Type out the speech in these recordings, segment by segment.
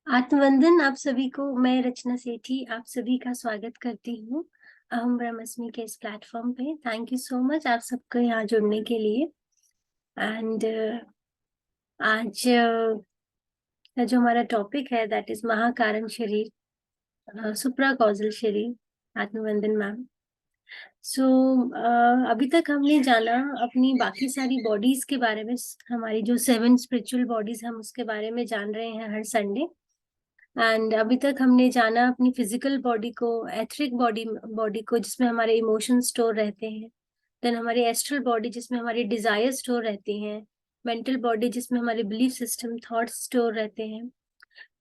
आत्मवंदन आप सभी को। मैं रचना सेठी आप सभी का स्वागत करती हूँ अहम ब्रह्मस्मि के इस प्लेटफॉर्म पे। थैंक यू सो मच आप सबको यहाँ जुड़ने के लिए। एंड आज का जो हमारा टॉपिक है दैट इज महाकारण शरीर, सुप्रा कॉजल शरीर। आत्मवंदन मैम। सो अभी तक हमने जाना अपनी बाकी सारी बॉडीज के बारे में। हमारी जो 7 स्पिरिचुअल बॉडीज हम उसके बारे में जान रहे हैं हर संडे। एंड अभी तक हमने जाना अपनी फिजिकल बॉडी को, एथरिक बॉडी बॉडी को जिसमें हमारे इमोशन स्टोर रहते हैं। देन हमारी एस्ट्रल बॉडी जिसमें हमारी डिजायर स्टोर रहती हैं। मेंटल बॉडी जिसमें हमारे बिलीफ सिस्टम थॉट्स स्टोर रहते हैं।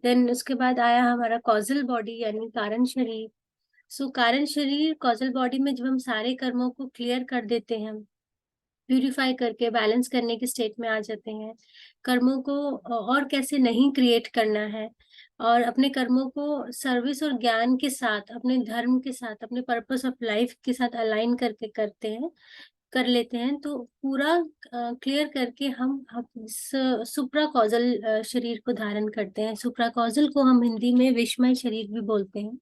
देन उसके बाद आया हमारा कॉजल बॉडी यानी कारण शरीर। सो कारण शरीर कॉजल बॉडी में जब हम सारे कर्मों को क्लियर कर देते हैं, प्यूरिफाई करके बैलेंस करने के स्टेट में आ जाते हैं, कर्मों को और कैसे नहीं क्रिएट करना है और अपने कर्मों को सर्विस और ज्ञान के साथ, अपने धर्म के साथ, अपने पर्पस ऑफ लाइफ के साथ अलाइन करके कर लेते हैं, तो पूरा क्लियर करके हम सुप्रा कॉजल शरीर को धारण करते हैं। सुप्रा कॉजल को हम हिंदी में विश्वमय शरीर भी बोलते हैं।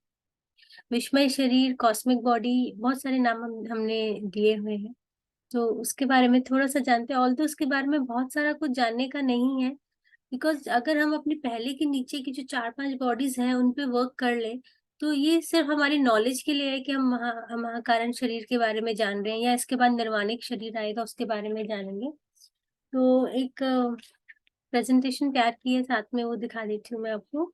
विश्वमय शरीर, कॉस्मिक बॉडी, बहुत सारे नाम हमने दिए हुए हैं। तो उसके बारे में थोड़ा सा जानते हैं। ऑल तो उसके बारे में बहुत सारा कुछ जानने का नहीं है, बिकॉज अगर हम अपनी पहले के नीचे की जो 4-5 बॉडीज हैं उन पे वर्क कर ले, तो ये सिर्फ हमारी नॉलेज के लिए है कि हम महाकारण शरीर के बारे में जान रहे हैं, या इसके बाद निर्वाणिक शरीर आएगा उसके बारे में जानेंगे। तो एक प्रेजेंटेशन तैयार की है, साथ में वो दिखा देती हूँ मैं आपको।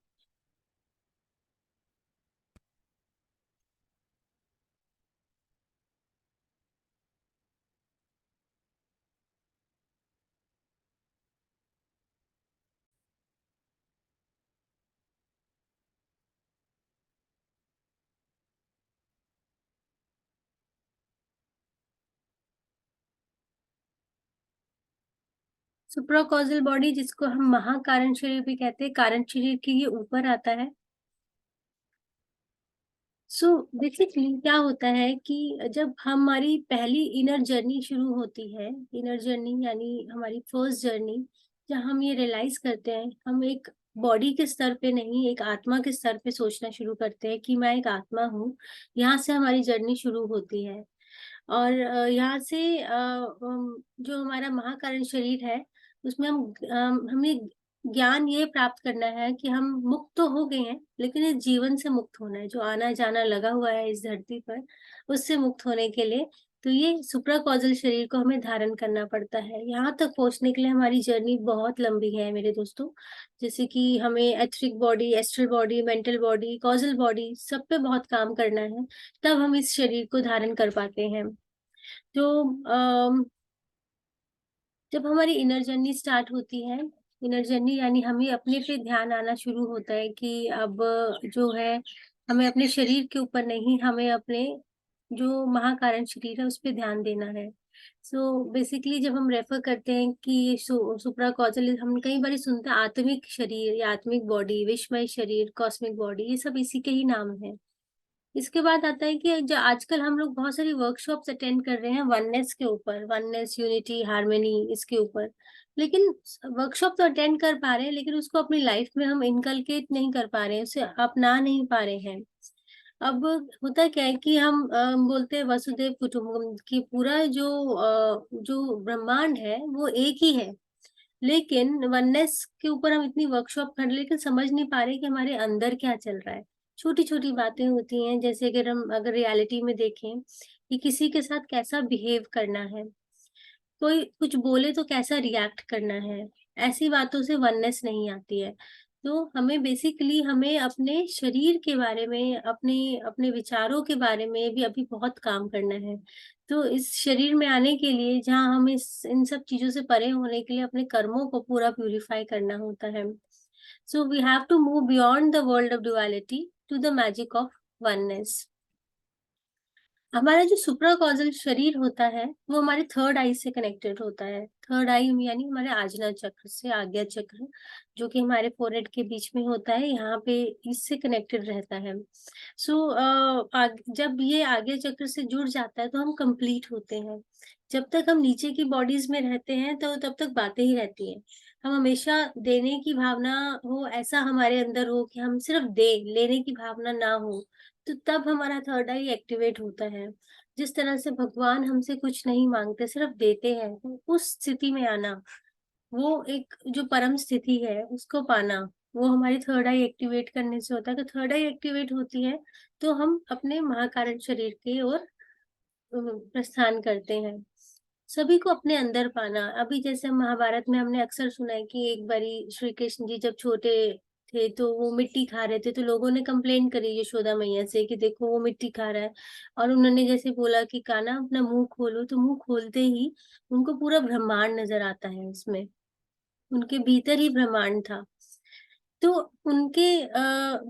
सुप्राकॉजल बॉडी जिसको हम महाकारण शरीर भी कहते हैं, कारण शरीर के ये ऊपर आता है। सो बेसिकली क्या होता है कि जब हमारी पहली इनर जर्नी शुरू होती है, इनर जर्नी यानी हमारी फर्स्ट जर्नी, जब हम ये रियलाइज करते हैं, हम एक बॉडी के स्तर पे नहीं, एक आत्मा के स्तर पे सोचना शुरू करते हैं कि मैं एक आत्मा हूँ। यहाँ से हमारी जर्नी शुरू होती है। और यहाँ से जो हमारा महाकारण शरीर है उसमें हमें ज्ञान ये प्राप्त करना है कि हम मुक्त तो हो गए हैं, लेकिन इस जीवन से मुक्त होना है, जो आना जाना लगा हुआ है इस धरती पर, उससे मुक्त होने के लिए तो ये सुप्रा कॉजल शरीर को हमें धारण करना पड़ता है। यहाँ तक पहुंचने के लिए हमारी जर्नी बहुत लंबी है मेरे दोस्तों। जैसे कि हमें etheric body, astral body, mental body, causal body, सब पे बहुत काम करना है, तब हम इस शरीर को धारण कर पाते हैं। तो जब हमारी इनर जर्नी स्टार्ट होती है, इनर जर्नी यानी हमें अपने पे ध्यान आना शुरू होता है कि अब जो है हमें अपने शरीर के ऊपर नहीं, हमें अपने जो महाकारण शरीर है उस पे ध्यान देना है। सो बेसिकली जब हम रेफर करते हैं कि सुप्रा कॉजल, हम कई बार सुनते हैं आत्मिक शरीर या आत्मिक बॉडी, विश्वमय शरीर, कॉस्मिक बॉडी, ये सब इसी के ही नाम है। इसके बाद आता है कि जो आजकल हम लोग बहुत सारी वर्कशॉप्स अटेंड कर रहे हैं वननेस के ऊपर, वननेस, यूनिटी, हार्मनी, इसके ऊपर। लेकिन वर्कशॉप तो अटेंड कर पा रहे हैं, लेकिन उसको अपनी लाइफ में हम इनकलकेट नहीं कर पा रहे हैं, उसे अपना नहीं पा रहे हैं। अब होता क्या है कि हम बोलते हैं वसुदेव कुटुंबकम की पूरा जो ब्रह्मांड है वो एक ही है, लेकिन वननेस के ऊपर हम इतनी वर्कशॉप कर लेकिन समझ नहीं पा रहे कि हमारे अंदर क्या चल रहा है। छोटी छोटी बातें होती हैं, जैसे अगर रियलिटी में देखें कि किसी के साथ कैसा बिहेव करना है, कोई कुछ बोले तो कैसा रिएक्ट करना है, ऐसी बातों से वननेस नहीं आती है। तो हमें बेसिकली हमें अपने शरीर के बारे में, अपने अपने विचारों के बारे में भी अभी बहुत काम करना है। तो इस शरीर में आने के लिए, जहाँ हम इन सब चीजों से परे होने के लिए अपने कर्मों को पूरा प्यूरिफाई करना होता है। So we have to move beyond the world of duality to the magic of oneness. हमारा जो सुप्राकॉजल शरीर होता है वो हमारे थर्ड आई से कनेक्टेड होता है। थर्ड आई यानी हमारे आज्ञा चक्र से, आज्ञा चक्र जो कि हमारे फोrehead के बीच में होता है, यहाँ पे इससे कनेक्टेड रहता है। जब ये आज्ञा चक्र से जुड़ जाता है तो हम कंप्लीट होते हैं। जब तक हम नीचे की बॉडीज में रहते हैं तो तब तक बातें ही रहती हैं। हम हमेशा देने की भावना हो, ऐसा हमारे अंदर हो कि हम सिर्फ दे, लेने की भावना ना हो, तो तब हमारा थर्ड आई एक्टिवेट होता है। जिस तरह से भगवान हमसे कुछ नहीं मांगते, सिर्फ देते हैं, तो उस स्थिति में आना, वो एक जो परम स्थिति है उसको पाना, वो हमारी थर्ड आई एक्टिवेट करने से होता है। तो थर्ड आई एक्टिवेट होती है तो हम अपने महाकारण शरीर की ओर प्रस्थान करते हैं। सभी को अपने अंदर पाना। अभी जैसे महाभारत में हमने अक्सर सुना है कि एक बारी श्री कृष्ण जी जब छोटे थे तो वो मिट्टी खा रहे थे, तो लोगों ने कंप्लेन करी यशोदा मैया से कि देखो वो मिट्टी खा रहा है। और उन्होंने जैसे बोला कि कान्हा अपना मुंह खोलो, तो मुंह खोलते ही उनको पूरा ब्रह्मांड नजर आता है। उसमें उनके भीतर ही ब्रह्मांड था। तो उनके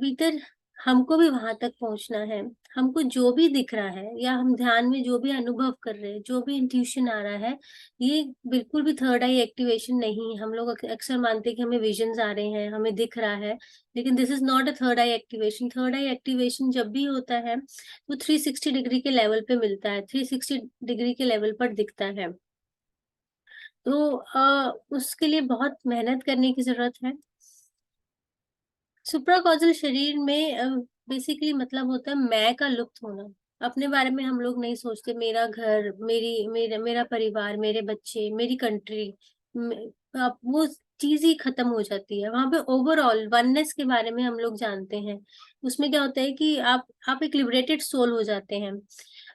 भीतर हमको भी वहां तक पहुंचना है। हमको जो भी दिख रहा है या हम ध्यान में जो भी अनुभव कर रहे हैं, जो भी इंट्यूशन आ रहा है, ये बिल्कुल भी थर्ड आई एक्टिवेशन नहीं है। हम लोग अक्सर मानते हैं कि हमें विजन्स आ रहे हैं, हमें दिख रहा है, लेकिन this is not a third I activation. Third I activation जब भी होता है तो 360 डिग्री के लेवल पे मिलता है, 360 डिग्री के लेवल पर दिखता है। तो उसके लिए बहुत मेहनत करने की जरूरत है। सुप्राकॉजल शरीर में बेसिकली मतलब होता है मैं का लुप्त होना। अपने बारे में हम लोग नहीं सोचते, मेरा घर, मेरा परिवार, मेरे बच्चे, मेरी कंट्री, अब वो चीज ही खत्म हो जाती है। वहां पे ओवरऑल वननेस के बारे में हम लोग जानते हैं। उसमें क्या होता है कि आप एक लिबरेटेड सोल हो जाते हैं।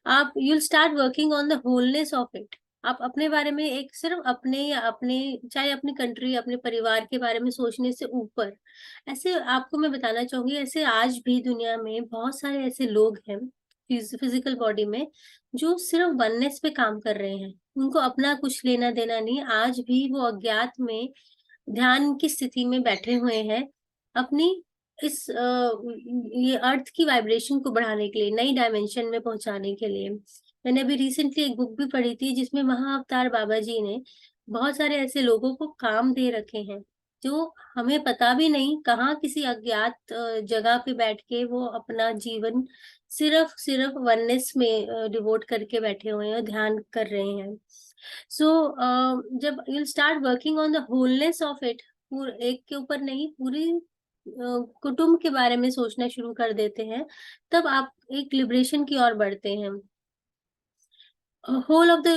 आप you'll start working on the wholeness of it. आप अपने बारे में एक सिर्फ अपने या अपने, चाहे अपनी कंट्री, अपने परिवार के बारे में सोचने से ऊपर, ऐसे आपको मैं बताना चाहूंगी, ऐसे आज भी दुनिया में बहुत सारे ऐसे लोग हैं फिजिकल बॉडी में जो सिर्फ वननेस पे काम कर रहे हैं। उनको अपना कुछ लेना देना नहीं। आज भी वो अज्ञात में ध्यान की स्थिति में बैठे हुए हैं, अपनी इस ये अर्थ की वाइब्रेशन को बढ़ाने के लिए, नई डायमेंशन में पहुंचाने के लिए। मैंने अभी रिसेंटली एक बुक भी पढ़ी थी जिसमें महाअवतार बाबा जी ने बहुत सारे ऐसे लोगों को काम दे रखे हैं जो हमें पता भी नहीं कहाँ किसी अज्ञात जगह पे बैठ के वो अपना जीवन सिर्फ सिर्फ वननेस में डिवोट करके बैठे हुए हैं और ध्यान कर रहे हैं। सो जब you start working on the wholeness of it, एक के ऊपर नहीं, पूरी कुटुंब के बारे में सोचना शुरू कर देते हैं, तब आप एक लिबरेशन की ओर बढ़ते हैं। होल ऑफ द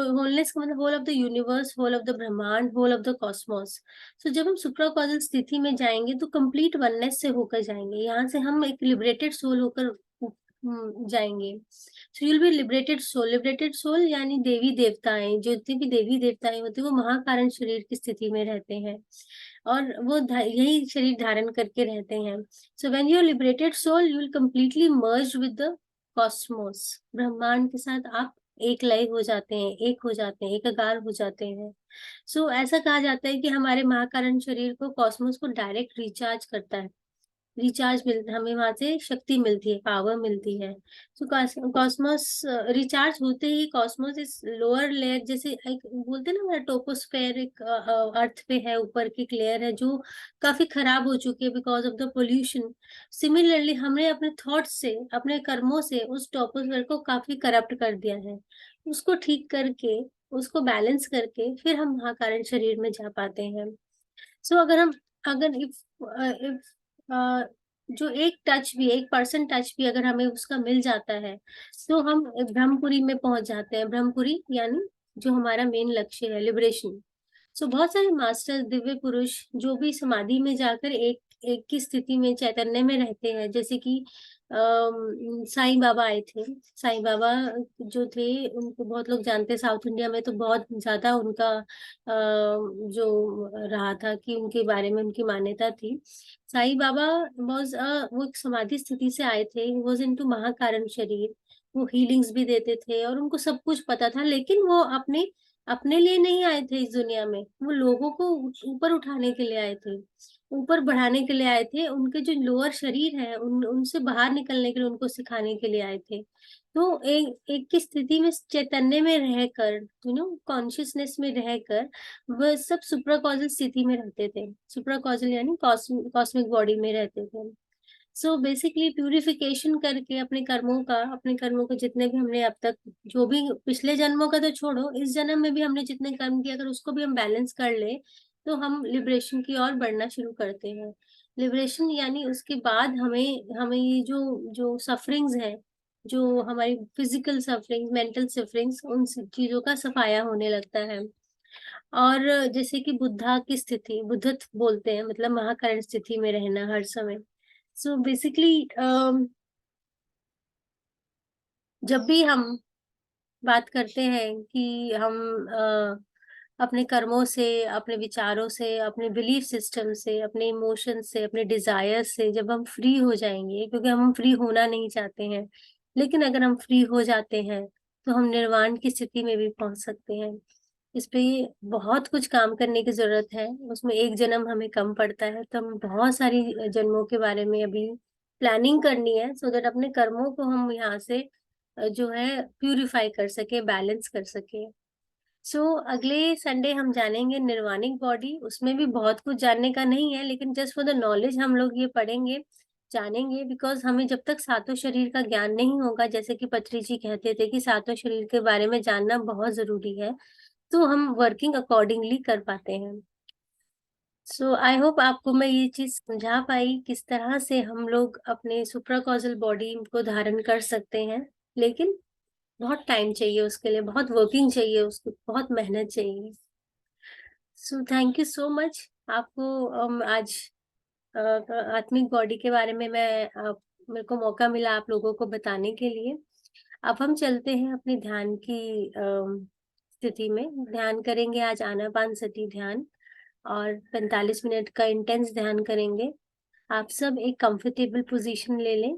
होलनेस का मतलब whole of the universe, whole of the ब्रह्मांड, whole of the cosmos. So जब हम सुप्राकॉजल स्थिति में जाएंगे तो कंप्लीट वननेस से होकर जाएंगे। यहाँ से हम एक लिबरेटेड सोल होकर जाएंगे। So you'll be liberated soul. Liberated soul यानी देवी देवताएं, जो जितनी भी देवी देवताएं होती है वो महाकारण शरीर की स्थिति में रहते हैं और वो यही शरीर धारण करके रहते हैं। So when you are liberated soul you will completely merge with the cosmos. ब्रह्मांड के साथ आप एक लय हो जाते हैं, एक हो जाते हैं, एकाकार हो जाते हैं। सो ऐसा कहा जाता है कि हमारे महाकारण शरीर को कॉस्मोस को डायरेक्ट रिचार्ज करता है। रिचार्ज मिलता, हमें वहां से शक्ति मिलती है, पावर मिलती है। तो कॉस्मोस रिचार्ज होते ही कॉस्मोस इस लोअर लेयर, जैसे एक बोलते हैं ना हमारा टोपोस्फेयर एक अर्थ पे है, ऊपर की लेयर है जो काफी खराब हो चुकी है because of the pollution. Similarly हमने अपने थॉट्स से, अपने कर्मों से उस टोपोस्फेयर को काफी करप्ट कर दिया है। उसको ठीक करके, उसको बैलेंस करके फिर हम महाकारण शरीर में जा पाते हैं। सो अगर इफ जो एक टच भी, एक पर्सन टच भी अगर हमें उसका मिल जाता है तो हम ब्रह्मपुरी में पहुंच जाते हैं। ब्रह्मपुरी यानी जो हमारा मेन लक्ष्य है, लिबरेशन। सो बहुत सारे मास्टर्स, दिव्य पुरुष जो भी समाधि में जाकर एक एक की स्थिति में, चैतन्य में रहते हैं, जैसे कि साईं बाबा आए थे। साईं बाबा जो थे उनको बहुत लोग जानते हैं, साउथ इंडिया में तो बहुत ज्यादा उनका जो रहा था कि उनके बारे में उनकी मान्यता थी। साईं बाबा वॉज वो एक समाधि स्थिति से आए थे, वॉज इनटू महाकारण शरीर। वो हीलिंग्स भी देते थे और उनको सब कुछ पता था, लेकिन वो अपने अपने लिए नहीं आए थे इस दुनिया में, वो लोगों को ऊपर उठाने के लिए आए थे, ऊपर बढ़ाने के लिए आए थे। उनके जो लोअर शरीर है उनसे बाहर निकलने के लिए उनको सिखाने के लिए आए थे। तो एक एक की स्थिति में चैतन्य में रहकर, कॉन्शियसनेस में रहकर वह सब सुप्राकॉजल स्थिति में रहते थे। सुप्राकॉजल यानी कॉस्मिक बॉडी में रहते थे। सो बेसिकली प्यूरिफिकेशन करके अपने कर्मों को जितने भी हमने अब तक, जो भी पिछले जन्मों का तो छोड़ो, इस जन्म में भी हमने जितने कर्म किए, अगर उसको भी हम बैलेंस कर ले तो हम लिबरेशन की ओर बढ़ना शुरू करते हैं। लिबरेशन यानी उसके बाद हमें हमें ये जो जो सफरिंग्स है, जो हमारी फिजिकल सफरिंग्स, मेंटल सफरिंग्स, उन सब चीजों का सफाया होने लगता है। और जैसे कि बुद्धा की स्थिति, बुद्धत्व बोलते हैं, मतलब महाकरण स्थिति में रहना हर समय। सो बेसिकली जब भी हम बात करते हैं कि हम अपने कर्मों से, अपने विचारों से, अपने बिलीफ सिस्टम से, अपने इमोशन से, अपने डिजायर से जब हम फ्री हो जाएंगे, क्योंकि हम फ्री होना नहीं चाहते हैं, लेकिन अगर हम फ्री हो जाते हैं तो हम निर्वाण की स्थिति में भी पहुंच सकते हैं। इस पे बहुत कुछ काम करने की जरूरत है, उसमें एक जन्म हमें कम पड़ता है, तो हम बहुत सारी जन्मों के बारे में अभी प्लानिंग करनी है, सो दैट अपने कर्मों को हम यहाँ से जो है प्यूरिफाई कर सके, बैलेंस कर सके। अगले संडे हम जानेंगे निर्वाणिक बॉडी। उसमें भी बहुत कुछ जानने का नहीं है, लेकिन जस्ट फॉर द नॉलेज हम लोग ये पढ़ेंगे, जानेंगे, बिकॉज हमें जब तक सातों शरीर का ज्ञान नहीं होगा, जैसे कि पत्री जी कहते थे कि सातों शरीर के बारे में जानना बहुत जरूरी है, तो हम वर्किंग अकॉर्डिंगली कर पाते हैं। आई होप आपको मैं ये चीज समझा पाई, किस तरह से हम लोग अपने सुप्राकॉजल बॉडी को धारण कर सकते हैं। लेकिन बहुत टाइम चाहिए उसके लिए, बहुत वर्किंग चाहिए, उसको बहुत मेहनत चाहिए। थैंक यू सो मच आपको। आज आत्मिक बॉडी के बारे में मेरे को मौका मिला आप लोगों को बताने के लिए। अब हम चलते हैं अपने ध्यान की स्थिति में। ध्यान करेंगे आज आनापानसती ध्यान, और 45 मिनट का इंटेंस ध्यान करेंगे। आप सब एक कंफर्टेबल पोजीशन ले लें।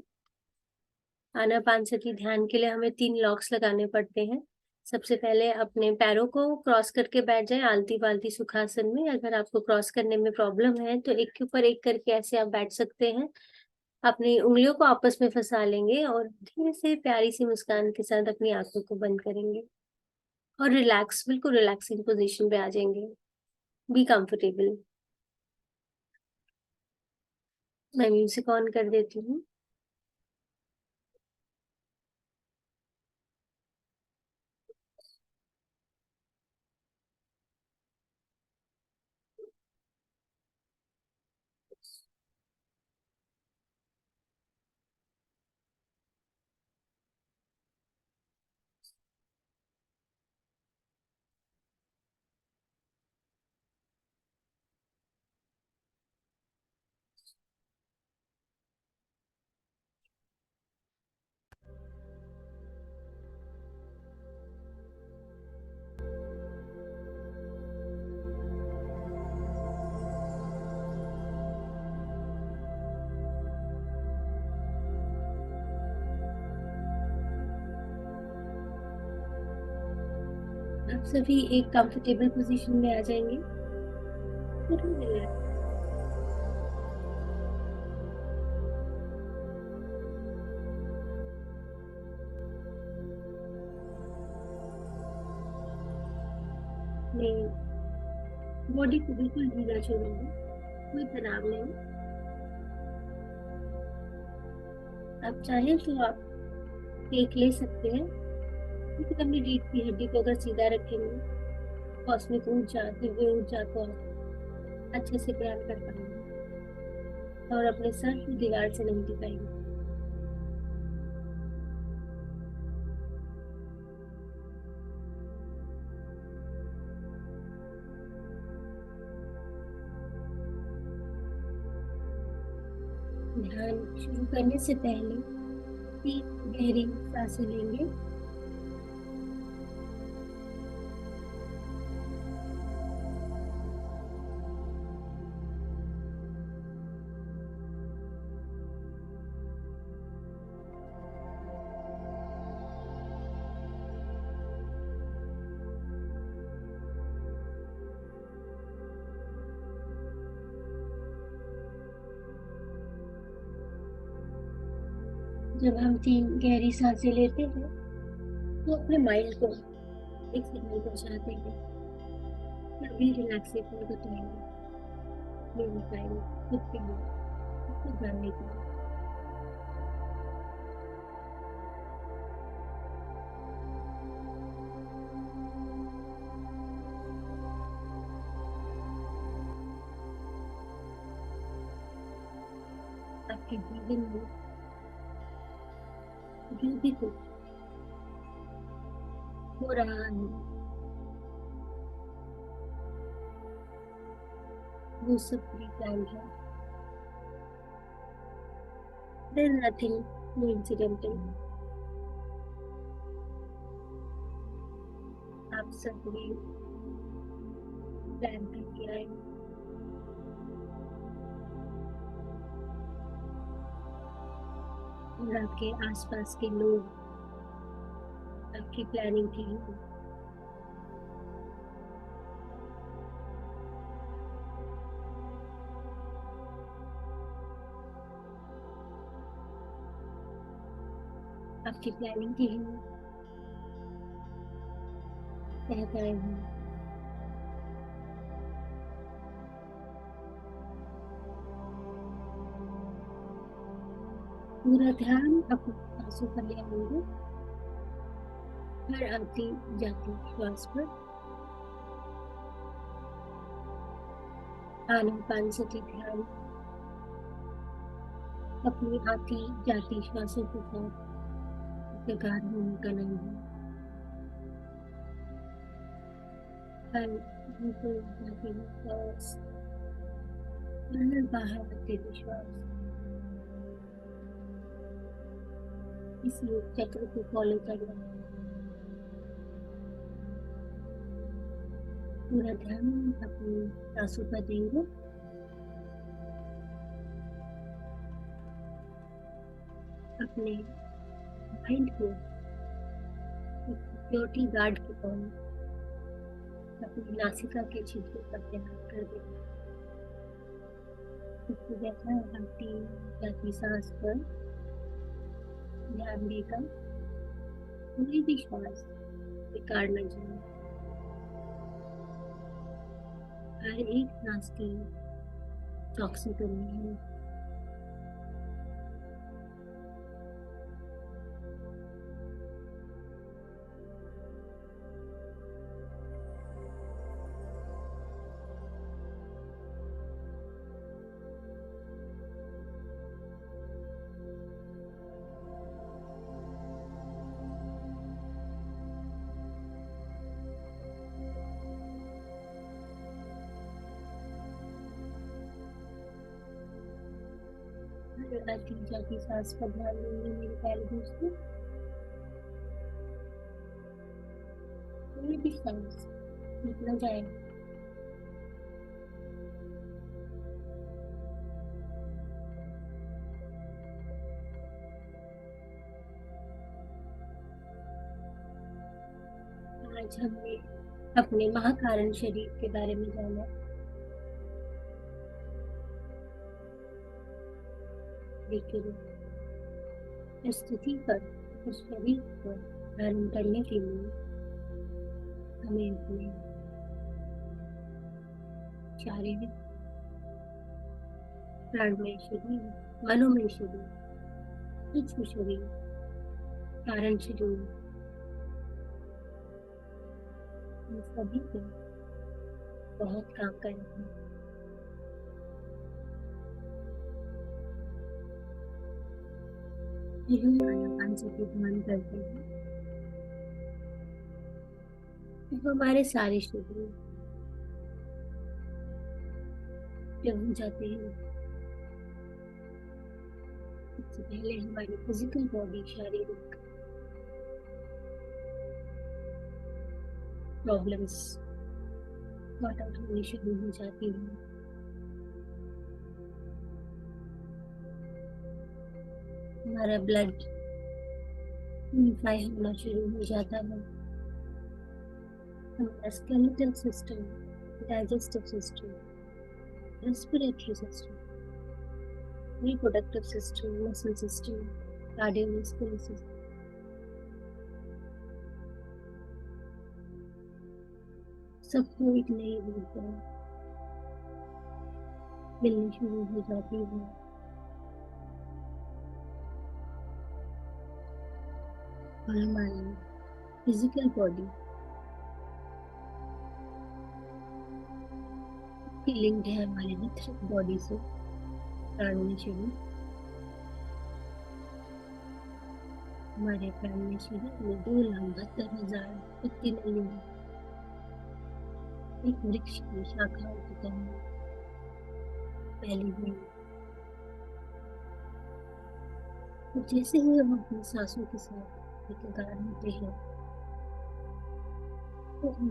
आनापानसती ध्यान के लिए हमें 3 लॉक्स लगाने पड़ते हैं। सबसे पहले अपने पैरों को क्रॉस करके बैठ जाए आलती पालती सुखासन में। अगर आपको क्रॉस करने में प्रॉब्लम है तो एक के ऊपर एक करके ऐसे आप बैठ सकते हैं। अपनी उंगलियों को आपस में फंसा लेंगे और धीरे से प्यारी सी मुस्कान के साथ अपनी आंखों को बंद करेंगे और रिलैक्स, बिल्कुल रिलैक्सिंग पोजीशन पे आ जाएंगे। Be comfortable. मैं म्यूजिक ऑन कर देती हूँ। आप सभी एक कंफर्टेबल पोजीशन में आ जाएंगे। रिलैक्स। बॉडी को बिल्कुल ढीला छोड़ेंगे, कोई तनाव नहीं। आप चाहें तो आप टेक ले सकते हैं, लेकिन अपनी रीढ़ की हड्डी को अगर सीधा रखेंगे, कॉस्मिक ऊर्जा, दिव्य ऊर्जा को आप अच्छे से ग्रहण कर पाएंगे और अपने सर को दीवार से नहीं टिकाएंगे। ध्यान शुरू करने से पहले 3 गहरी सांसें लेंगे। जब हम 3 गहरी सांसें लेते हैं तो अपने माइंड को एक सिग्नल पहुंचाते हैं कि अभी रिलैक्सेशन का टाइम है, मेरी टाइम खुद के लिए, खुद को जानने के लिए। आपके जीवन में जो भी कुछ हो रहा है वो सब प्री प्लान है। There is nothing coincidental. आप सब भी प्लान करके आए और आपके आसपास के लोग आपकी प्लानिंग के लिए आपकी प्लानिंग के लिए तहत आए हैं। पूरा ध्यान अपने सांसों पर ले आएंगे, हर आती जाती श्वास पर। आनापान सती ध्यान अपनी आती जाती श्वासों के साथ बेकार होने का नहीं है। हर भीतर जाती हुई श्वास, हर बाहर आते हुए श्वास, इसी चक्र को फॉलो करना। पूरा ध्यान अपनी सांसों पर देंगे। अपने माइंड को सिक्योरिटी गार्ड की तरह अपनी नासिका के छिद्र पर तैनात कर देंगे। इसको देखना है आती जाती सांस पर ध्यान देगा, कोई भी श्वास बेकार न जाए। हर एक सांस की चौकसी करनी है। आती जाती सांस पर ध्यान देंगे मेरे प्यारे दोस्तों। कोई भी सांस रुक न जाए। आज हमने अपने महाकारण शरीर के बारे में जाना। लेकिन इस स्थिति पर, उस शरीर पर धारण करने के लिए हमें अपने शारीरिक प्राणमय शरीर, मनोमय शरीर, सूक्ष्म शरीर, कारण शरीर, इन सभी पे बहुत काम करना है। यही आनापान सती ध्यान करते हैं तो हमारे सारे शरीर जब हो जाते हैं। सबसे पहले हमारी फिजिकल बॉडी, शारीरिक प्रॉब्लम्स सॉर्ट आउट होनी शुरू हो जाती है। हमारा ब्लड प्यूरिफाई होना शुरू हो जाता है। हमारा skeletal system, digestive system, respiratory system, reproductive system, muscle system cardiovascular system सबको एक नई ऊर्जा मिलनी शुरू हो जाती है। और हमारी फिजिकल बॉडी की लिंक्ड है हमारे वितरित बॉडी से, प्राणमय शरीर। हमारे प्राणमय शरीर में 2,72,000 पत्ती नलियां एक वृक्ष की शाखाओं की तरह फैली हुई। और जैसे ही हम अपनी सांसों के साथ एकाकार होते हैं तो हम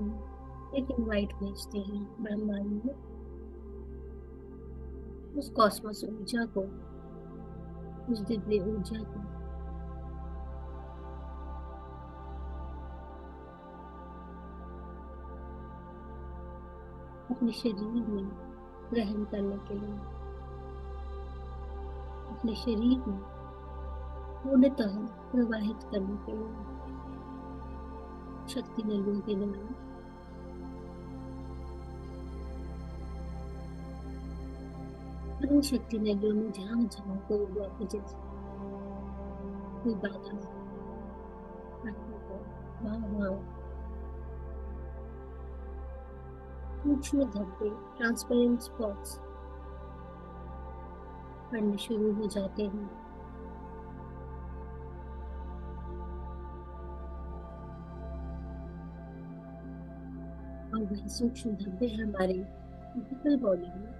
एक इनवाइट भेजते हैं ब्रह्मांड में, उस कॉस्मोस ऊर्जा को, उस दिव्य ऊर्जा को अपने शरीर में ग्रहण करने के लिए, अपने शरीर में पूर्णतः प्रवाहित करने के लिए शक्ति नलियों के द्वारा। इन शक्ति नलियों में जहां जहां कोई ब्लॉकेजेस, कोई बाधा, वहां सूक्ष्म धब्बे, ट्रांसपेरेंट स्पॉट्स पड़ने शुरू हो जाते हैं। और वही सूक्ष्म धब्बे हमारे फिजिकल बॉडी में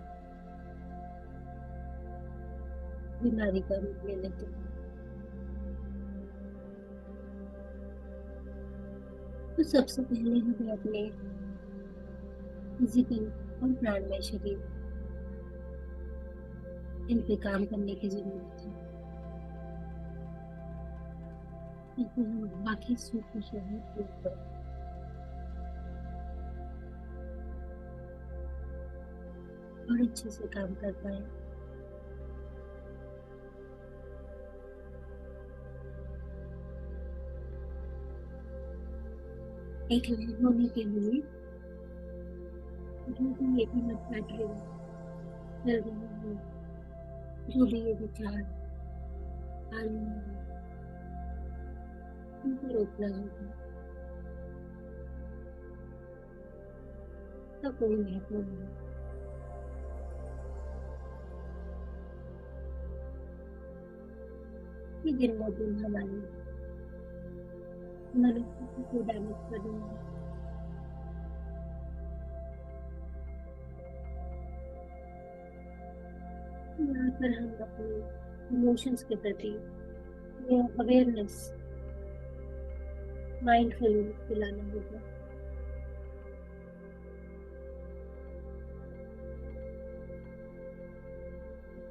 बीमारी का रूप ले लेते हैं। तो सबसे पहले हमें अपने फिजिकल और प्राणमय शरीर इन पे काम करने की जरूरत है, ताकि हम बाकी सूक्ष्म शरीर के ऊपर और अच्छे से काम कर पाए। एक लहर होने के लिए जो भी ये भी मत बैठ रहे चल रहे हैं, जो भी ये विचार आ रहे हैं, उनको रोकना होगा। तो कोई महत्व नहीं। ये दिन ब दिन हमारी मनोस्थिति को डैमेज कर रही है। यहाँ पर हम अपने इमोशंस के प्रति अवेयरनेस, माइंडफुलनेस दिलाना होगा।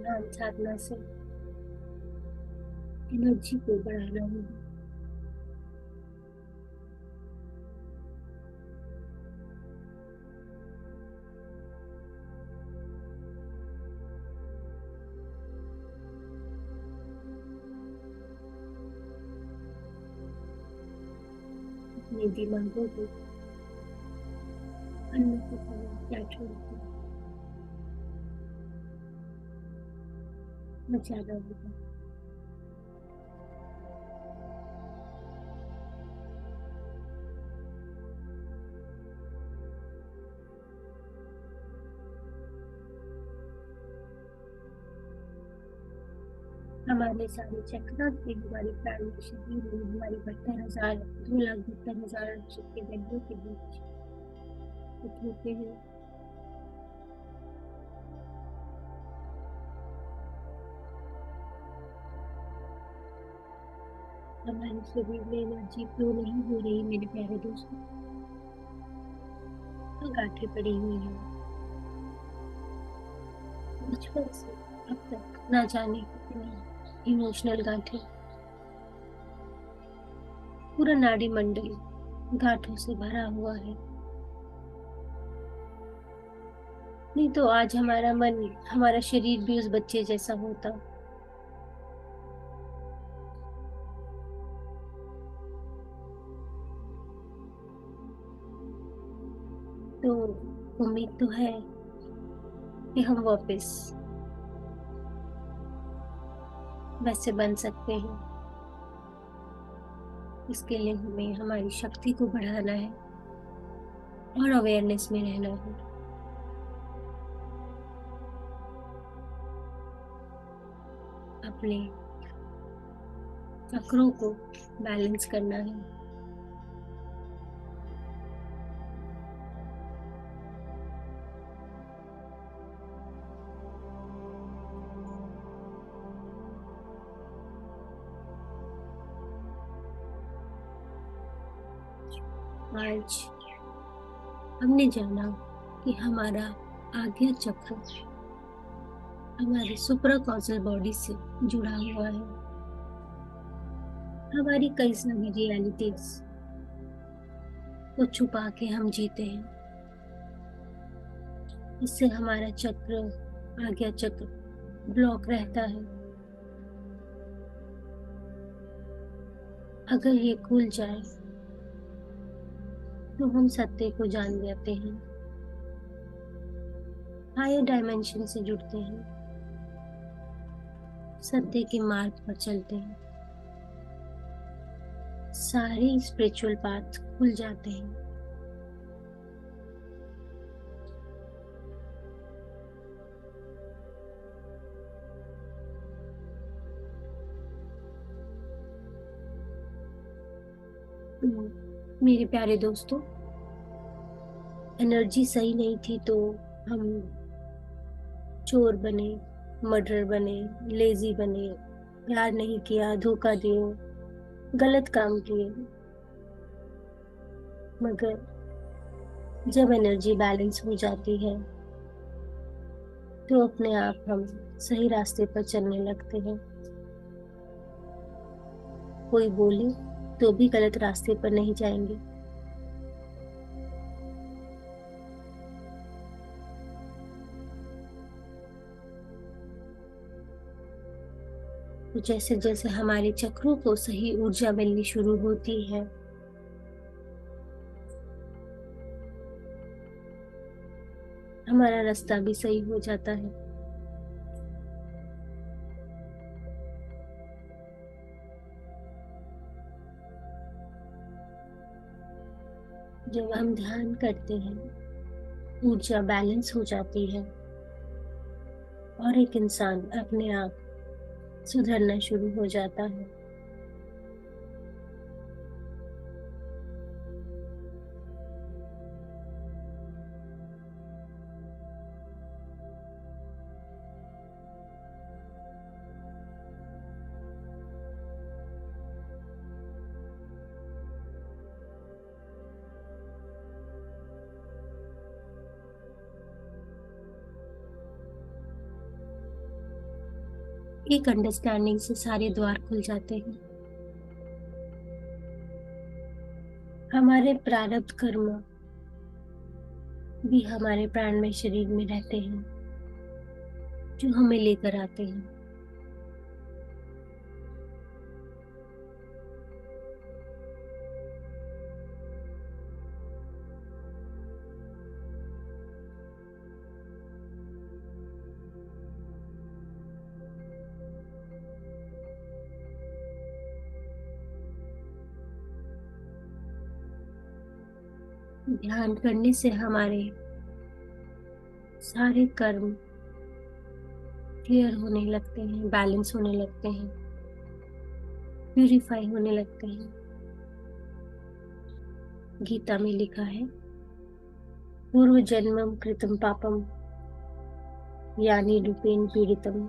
ध्यान साधना से एनर्जी को बढ़ाना होगा। अपने दिमागों को अन्य के साथ क्या छोड़कर बचाना होगा। हमारे सारे चक्र भी हमारी प्राणमय शरीर में हमारी 2,72,000 शक्ति बिंदुओं के बीच स्थित होते हैं। हमारे शरीर में एनर्जी फ्लो नहीं हो रही मेरे प्यारे दोस्तों, तो गांठें पड़ी हुई हैं बचपन से अब तक, ना जाने कितनी इमोशनल गांठें। पूरा नाड़ी मंडल गांठों से भरा हुआ है। नहीं तो आज हमारा मन, हमारा शरीर भी उस बच्चे जैसा होता। तो उम्मीद तो है कि हम वापस वैसे बन सकते हैं। इसके लिए हमें हमारी शक्ति को बढ़ाना है और अवेयरनेस में रहना है। अपने चक्रों को बैलेंस करना है। आज हमने जाना कि हमारा आज्ञा चक्र हमारे सुप्राकॉन्शियस बॉडी से जुड़ा हुआ है। हमारी कई सारी रियलिटीज को छुपा के हम जीते हैं। इससे हमारा चक्र, आज्ञा चक्र, ब्लॉक रहता है। अगर ये खुल जाए तो हम सत्य को जान जाते हैं, हायर डायमेंशन से जुड़ते हैं, सत्य के मार्ग पर चलते हैं। सारे स्पिरिचुअल पाथ खुल जाते हैं। मेरे प्यारे दोस्तों, एनर्जी सही नहीं थी तो हम चोर बने, मर्डर बने, लेजी बने, प्यार नहीं किया, धोखा दिए, गलत काम किए। मगर जब एनर्जी बैलेंस हो जाती है तो अपने आप हम सही रास्ते पर चलने लगते हैं। कोई बोले तो भी गलत रास्ते पर नहीं जाएंगे। तो जैसे जैसे हमारे चक्रों को सही ऊर्जा मिलनी शुरू होती है, हमारा रास्ता भी सही हो जाता है। जब हम ध्यान करते हैं, ऊर्जा बैलेंस हो जाती है और एक इंसान अपने आप सुधरना शुरू हो जाता है। एक अंडरस्टैंडिंग से सारे द्वार खुल जाते हैं। हमारे प्रारब्ध कर्म भी हमारे प्राणमय शरीर में रहते हैं, जो हमें लेकर आते हैं। ध्यान करने से हमारे सारे कर्म क्लियर होने लगते हैं, बैलेंस होने लगते हैं, प्यूरिफाई होने लगते हैं। गीता में लिखा है, पूर्व जन्मम कृतम पापम यानी रूपेण पीड़ितम।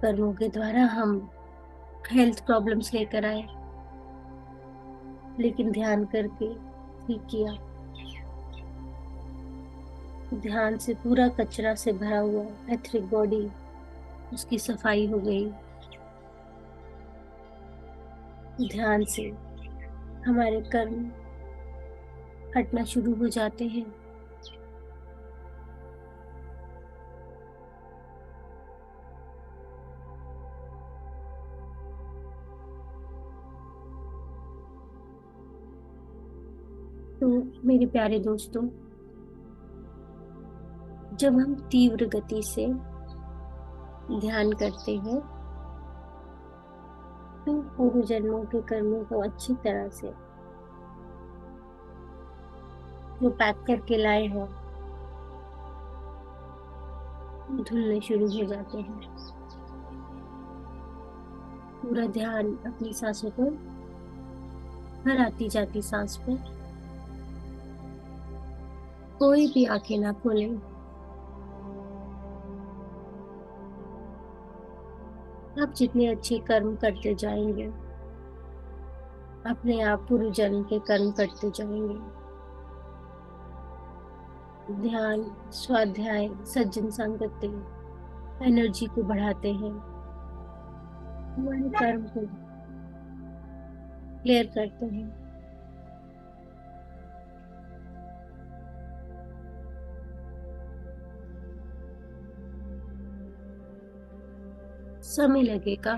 कर्मों के द्वारा हम हेल्थ प्रॉब्लम्स लेकर आए, लेकिन ध्यान करके ठीक किया। ध्यान से पूरा कचरा से भरा हुआ एथरिक बॉडी, उसकी सफाई हो गई। ध्यान से हमारे कर्म हटना शुरू हो जाते हैं। तो मेरे प्यारे दोस्तों, जब हम तीव्र गति से ध्यान करते हैं तो पूर्व जन्मों के कर्मों को अच्छी तरह से जो पैक करके लाए हैं वो धुलने शुरू हो जाते हैं। पूरा ध्यान अपनी सांसों पर, हर आती जाती सांस पर। कोई भी आंखें ना खोलें। आप जितने अच्छे कर्म करते जाएंगे, अपने आप पूर्व जन्म के कर्म करते जाएंगे। ध्यान, स्वाध्याय, सज्जन संगति एनर्जी को बढ़ाते हैं, हमारे कर्म को क्लियर करते हैं। समय लगेगा।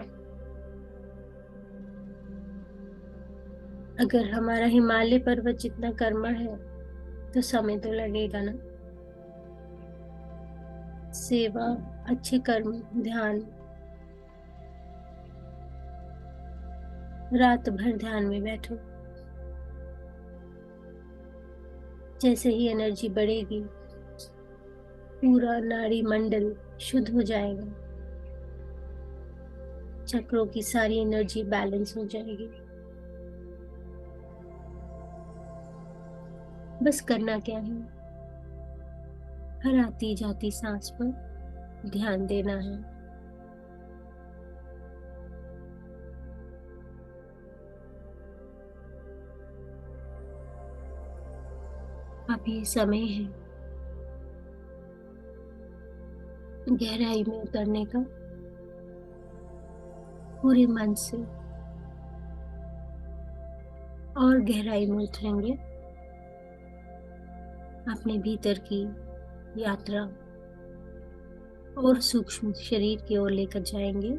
अगर हमारा हिमालय पर्वत जितना कर्म है तो समय तो लगेगा ना। सेवा, अच्छे कर्म, ध्यान, रात भर ध्यान में बैठो। जैसे ही एनर्जी बढ़ेगी, पूरा नाड़ी मंडल शुद्ध हो जाएगा, चक्रों की सारी एनर्जी बैलेंस हो जाएगी। बस करना क्या है, हर आती जाती सांस पर ध्यान देना है। अब ये समय है गहराई में उतरने का। पूरे मन से और गहराई में उतरेंगे, अपने भीतर की यात्रा और सूक्ष्म शरीर की ओर लेकर जाएंगे।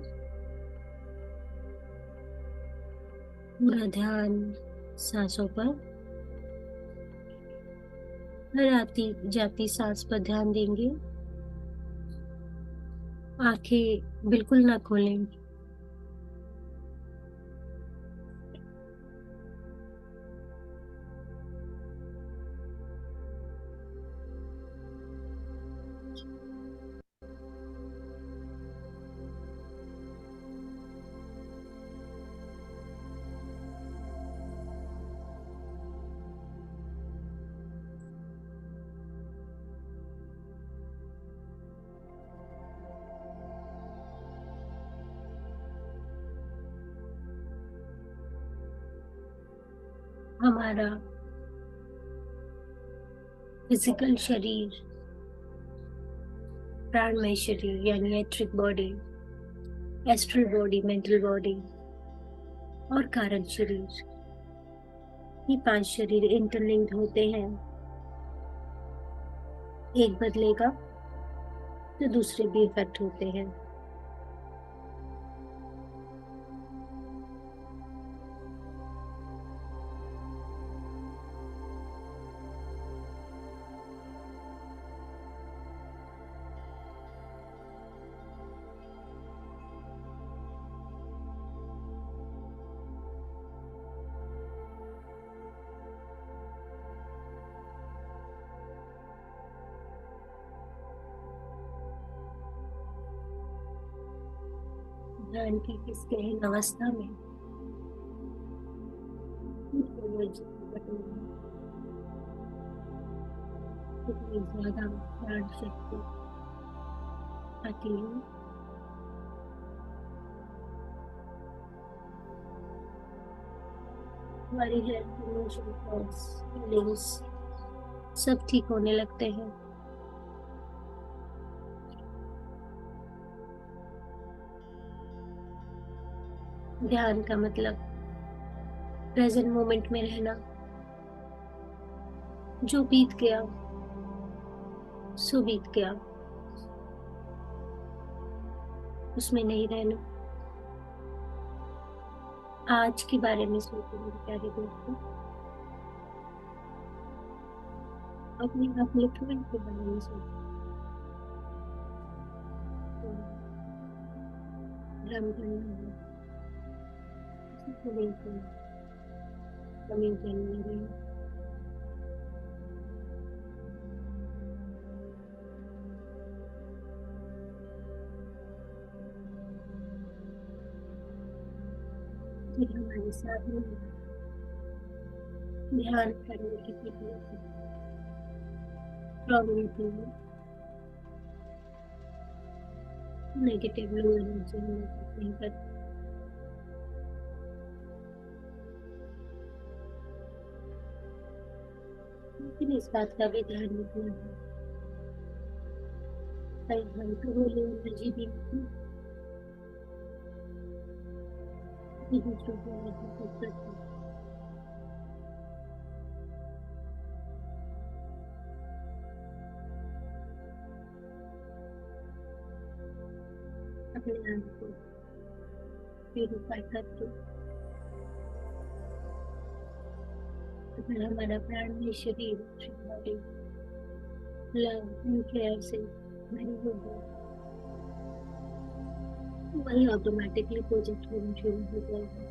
पूरा ध्यान सांसों पर, हर आती जाती सांस पर ध्यान देंगे। आंखें बिल्कुल ना खोलें। हमारा फिजिकल शरीर, प्राणमय शरीर यानी etheric body, astral body, mental body और कारण शरीर, ये 5 शरीर इंटरलिंक्ड होते हैं। एक बदलेगा तो दूसरे भी इफेक्ट होते हैं। ध्यान की इस गहन अवस्था में एनर्जी कितनी ज्यादा प्राण शक्ति आती है। हमारी हेल्थ, इमोशन, थॉट्स, फीलिंग्स सब ठीक होने लगते हैं। ध्यान का मतलब प्रेजेंट मोमेंट में रहना। जो बीत गया सो बीत गया, उसमें नहीं रहना। आज के बारे में सोचो मेरे प्यारे दोस्तों। अपने आप लिखने के बारे में सोचो, ड्राम करना है, किसी को लेकर कमी करनी है। फिर हमारे साथ में ध्यान करने की प्रक्रिया स्ट्रॉन्ग होती है, नेगेटिव लो एनर्जी नहीं करती। लेकिन इस बात का भी ध्यान रखना है, कई बार तो वो लो एनर्जी भी होती है, दूसरों को एनर्जी करती है। अपने आप को प्यूरिफाई करके अगर हमारा प्राण में शरीर बॉडी लव न्यूक्लियर से भरी हुई है, वही ऑटोमेटिकली प्रोजेक्ट होना शुरू हो जाएगा।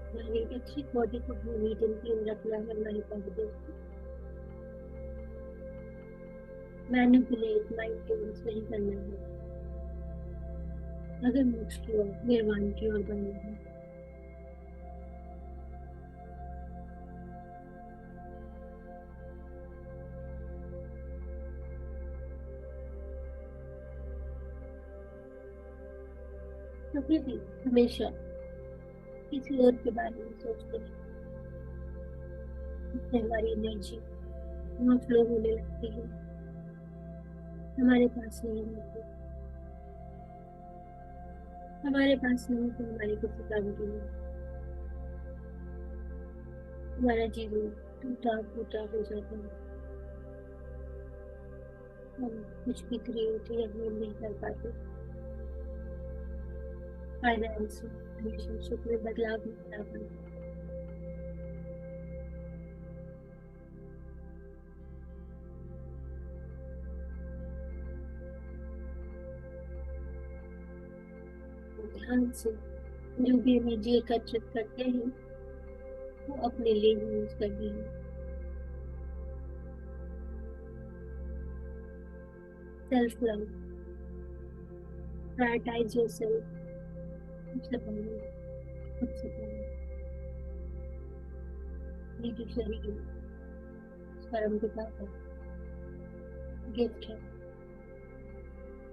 हमारी अच्छी बॉडी को नीट एंड क्लीन रखना है, हमारे बॉडी मैनिपुलेट माइंड गेम्स नहीं करना है। अगर मोक्ष की ओर निर्वाण की ओर बढ़ना है, तो फिर भी हमेशा किसी और के बारे में सोचते हैं, इससे हमारी एनर्जी वहाँ फ्लो होने लगती है, हमारे पास नहीं होती। हमारे पास नहीं तो हमारे किसी काम की नहीं, हमारा जीवन टूटा फूटा हो जाता है, हम कुछ भी क्रिएट या हम नहीं कर पाते, फाइनेंस रिलेशनशिप में बदलाव नहीं ला पाते। ध्यान से जो भी एनर्जी एकत्रित करते हैं वो अपने लिए यूज करनी है। सेल्फ लव, प्रायोरिटाइज योरसेल्फ, सबसे पहले सबसे पहले ये जो शरीर परम पिता का गिफ्ट है,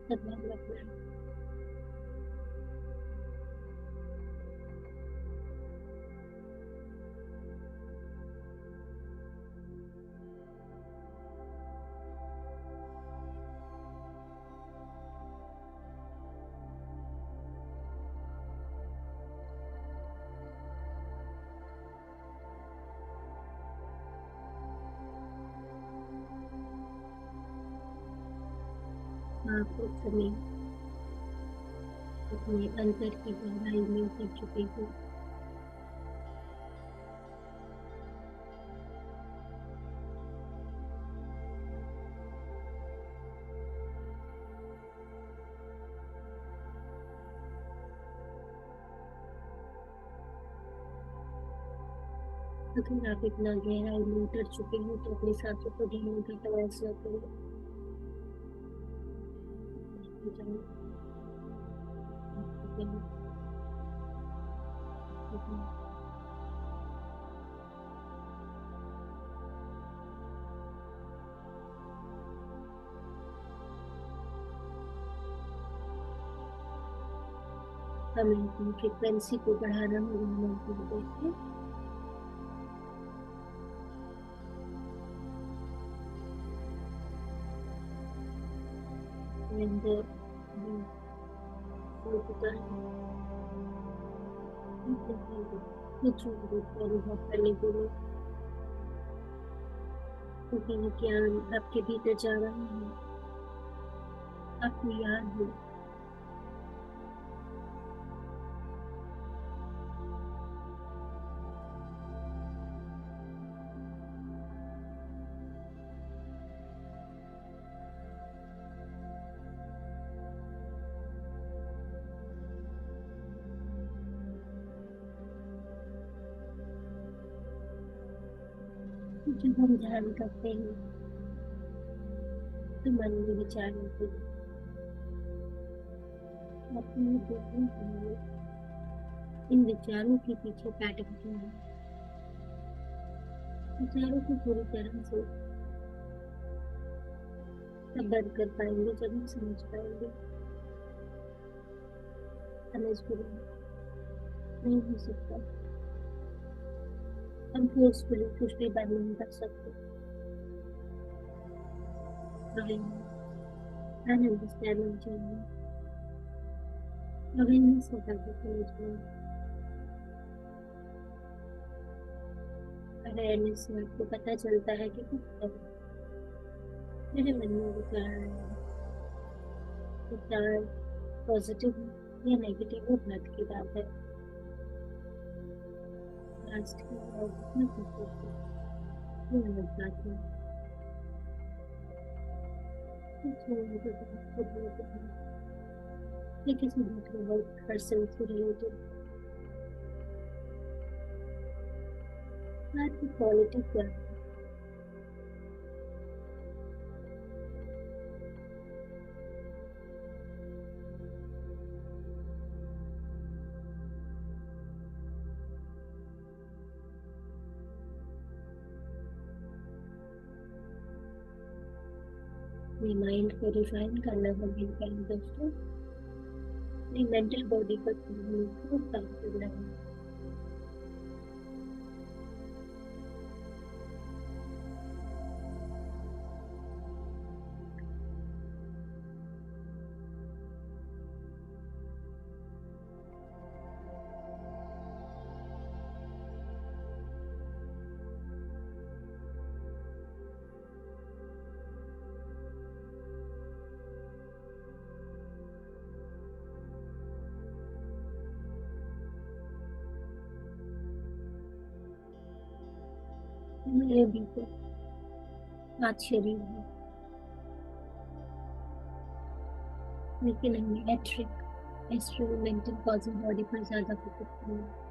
सद्भाव रखना है। आप उस समय अपने अंतर की गहराई में उतर चुके हो, अगर आप इतना गहराई में उतर चुके हो तो अपने सांसों को धीमे का प्रयास न करो। हमें अपनी फ्रिक्वेंसी को बढ़ाना होगा, and हो चुका है कुछ अनुभव करने के लिए, क्योंकि ये ज्ञान आपके भीतर जा रहा है, आपको याद हो जब हम ध्यान करते हैं तो मन में विचार आते हैं, अपने देखने के लिए इन विचारों के पीछे पैटर्न क्या है। विचारों को पूरी तरह से तब बंद कर पाएंगे जब हम समझ पाएंगे। समझ बिना नहीं हो सकता। हम फोर्सफुली कुछ भी बंद नहीं कर सकते। अंडरस्टैंडिंग चाहिए। अवेयरनेस होता है समझना। अवेयरनेस में आपको पता चलता है कि मेरे मन में विचार आया है। विचार पॉजिटिव या नेगेटिव वो बात की बात है। पास्ट की और कितना कुछ वो अलग बात है। कुछ लोगों को खुद होते हैं या किसी दूसरे वर्क पर्सन से रिलेटेड बात की क्वालिटी क्या है। अपने माइंड को रिफाइन करना हमें पहले दोस्तों अपनी मेंटल बॉडी पर खूब काम करना है। मेरे बिल्कुल बात शरीर है लेकिन हमें एस्ट्रो मेंटल कॉजिंग बॉडी पर ज्यादा फोकस करना है।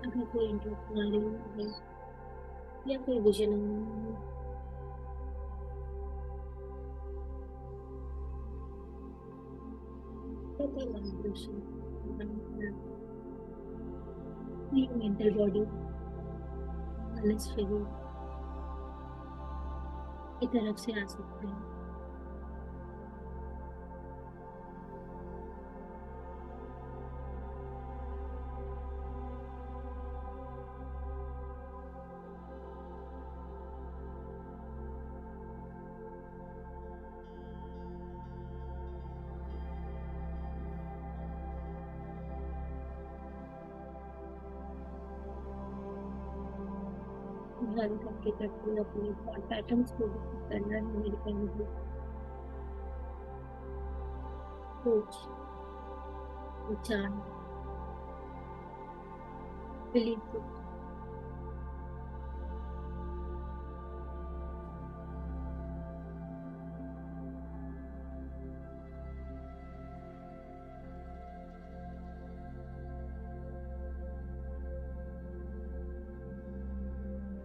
अगर कोई इंटरेस्ट ना रही है या कोई विजन नहीं है तो कोई मार्गदर्शन मेंटल बॉडी बैलेंस शरीर की तरफ से आ सकते हैं। ध्यान करके करते हैं अपने थॉट पैटर्न्स को भी करना है मेरे पहले सोच विचार बिलीफ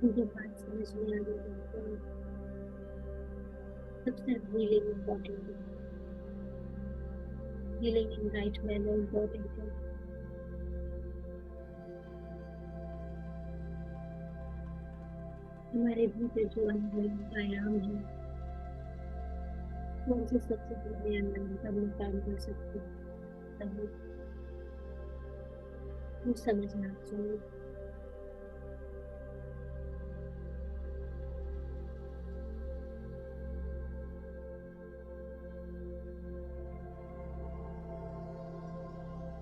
मुझे बात समझ में आ रही है तो सबसे हीलिंग इम्पोर्टेंट है। Healing in right manner important है। हमारे भीतर जो अंदर आयाम है वो हमसे सबसे पहले अंदर तब हम काम कर सकते हैं तब वो समझना चाहिए।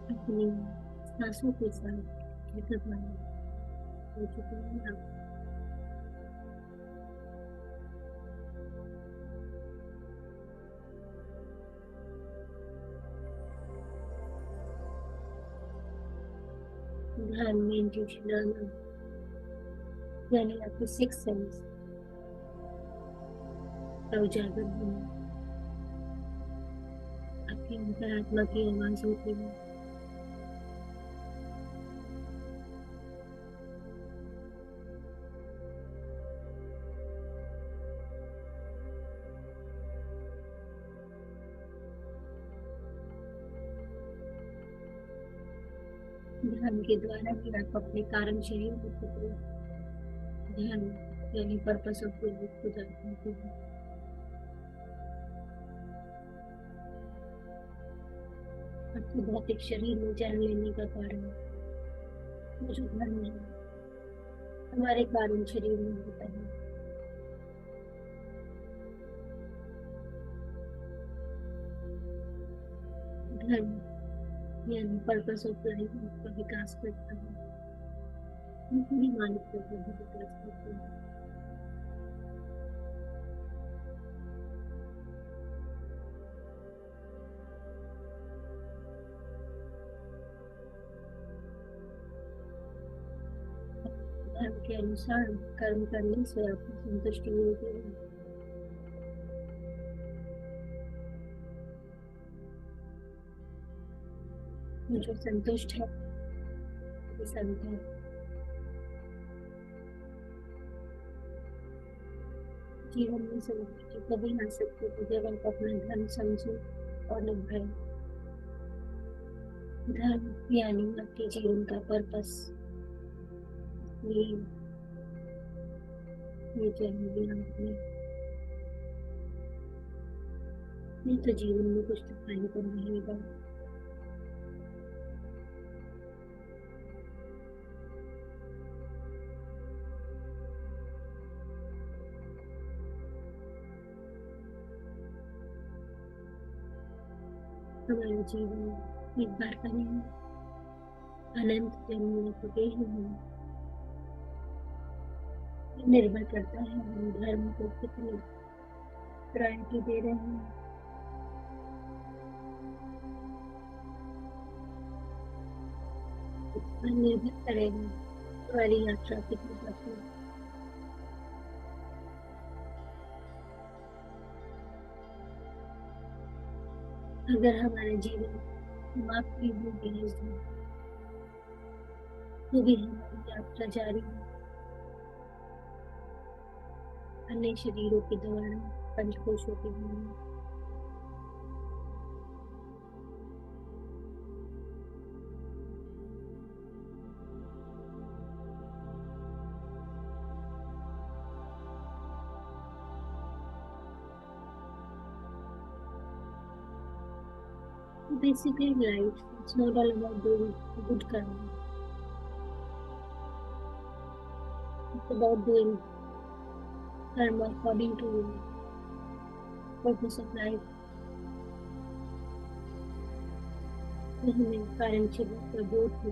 अपनी सांसों के साथ रिकॉग्नाइज हो चुके हैं आप। ध्यान में इंट्यूशन आना, यानी आपको सिक्स सेंस का उजागर होना, आपकी अंतरात्मा की आवाज होती है। ध्यान के द्वारा भी आप अपने कारण शरीर को पकड़ो। ध्यान यानी पर्पस ऑफ गुड को जानते हैं। आपके भौतिक शरीर में जन्म लेने का कारण वो जो धर्म है हमारे कारण शरीर में होता है। धर्म यानी पर्पस ऑफ लाइफ का विकास करता है, पूरी मानवता का भी विकास करता है। धर्म के अनुसार कर्म करने से आपको संतुष्टि मिलती है। जो संतुष्ट है वो संत है। जीवन में संतुष्टि कभी आ सकती है जब आप अपना धर्म समझो और निभाए। धर्म यानी आपके जीवन का पर्पस। ये जन्म लिया आपने, नहीं तो जीवन में कुछ तो खाने को मिलेगा। हमारा जीवन एक बार का नहीं, अनंत जन्मों को ही है। निर्भर करता है हम धर्म को कितनी प्रायोरिटी दे रहे हैं। इस पर निर्भर करेगा हमारी यात्रा कितनी सफल है। अगर हमारा जीवन समाप्ति हो गई इस दिन, तो भी हमारी यात्रा जारी है। अन्य शरीरों के द्वारा, पंचकोशों के द्वारा। Basically, life, it's not all about doing good karma. It's about doing karma according to purpose of life. तो हमें कारण शरीर का बोध हो।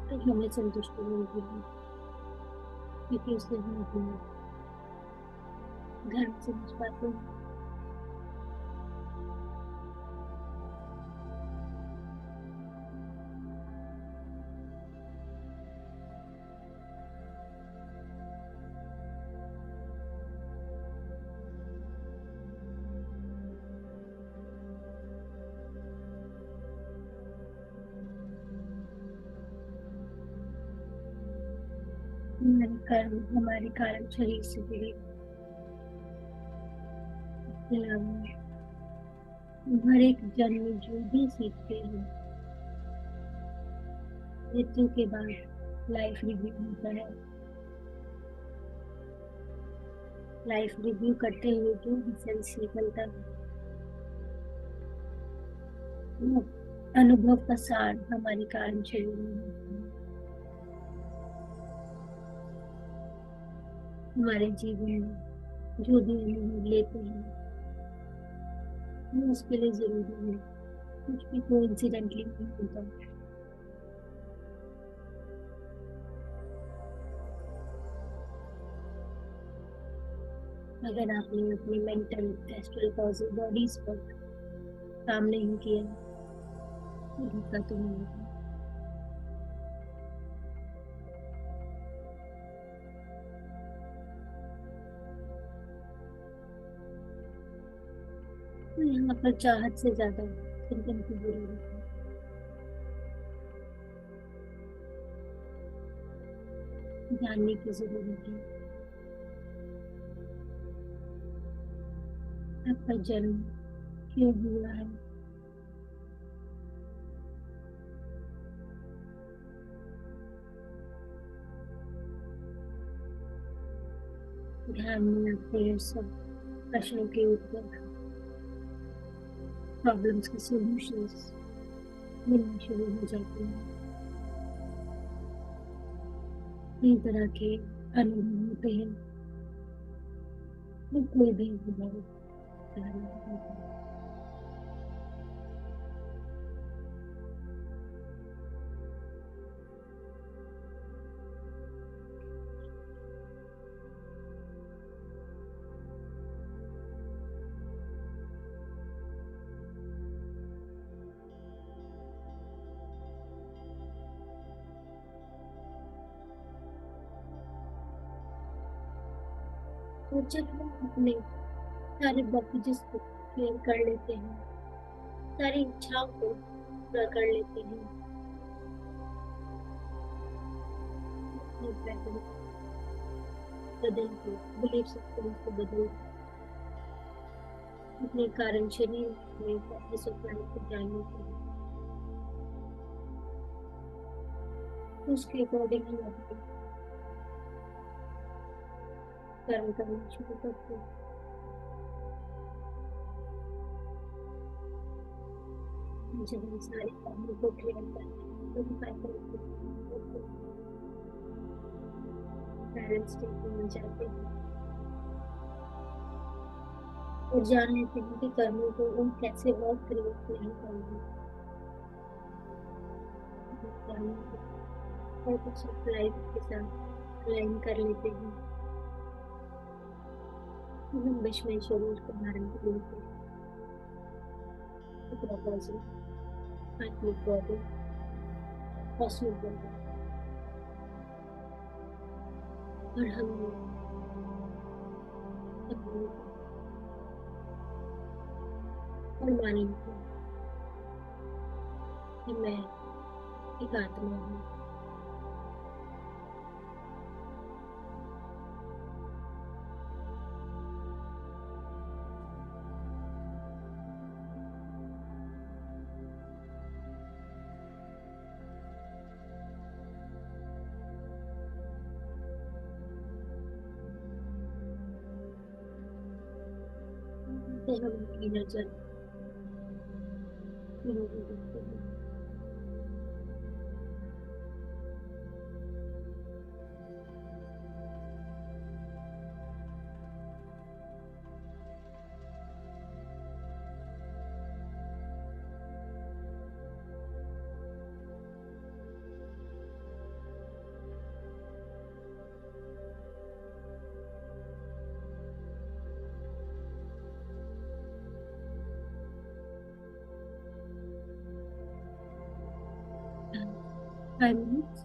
तो हमें संतुष्टि मिलती है, क्योंकि उससे हम अपने धर्म समझ पाते हैं। हमारे कर्म हमारे कारण शरीर से जुड़े। इसके अलावा हर एक जन्म में जो भी सीखते हैं, मृत्यु के बाद लाइफ रिव्यू होता है। लाइफ रिव्यू करते हुए जो भी सेंस निकलता है, वो अनुभव का सार हमारे कारण शरीर में होता है। हमारे जीवन में जो भी अनुभव लेते हैं वो उसके लिए जरूरी है, कुछ भी कोइंसिडेंटली नहीं होता। अगर आपने अपनी मेंटल एस्ट्रल बॉडीज पर काम नहीं किया तो धोखा तो मिलेगा। तो यहाँ पर चाहत से ज्यादा चिंतन की जरूरत है, जानने की जरूरत है। आपका जन्म क्यों हुआ है, ध्यान में आपको ये सब प्रश्नों के उत्तर, प्रॉब्लम्स के सॉल्यूशंस मिलने शुरू हो जाते हैं। कई तरह के अनुभव होते हैं, तो कोई भी अनुभव नहीं होता। तो जब हम अपने सारे ब्लॉकेजेस को क्लियर कर लेते हैं, सारी इच्छाओं को पूरा कर लेते हैं, अपने पैटर्न बदल के, बिलीफ सिस्टम को बदल के, अपने कारण शरीर में वापस अपने को जानने के लिए, उसके अकॉर्डिंग हम अपने कर्म करना शुरू करते हैं। जब हम सारे कामों को क्लियर करते हैं तो हम पैटर्न को बैलेंस स्टेट में जाते हैं और जान लेते हैं कि कर्मों को हम कैसे और क्रिएट नहीं करेंगे। कर्मों को पर्पस ऑफ लाइफ के साथ अलाइन कर लेते हैं। हम विश्व में शरीर को धारण कर लेते हैं, आत्मिक बॉडी, कॉस्मिक बॉडी, और हम अपने और मान लेते हैं कि मैं एक आत्मा हूँ। तो हम अपनी नजर लोगों को देखते हैं, हम 5 minutes।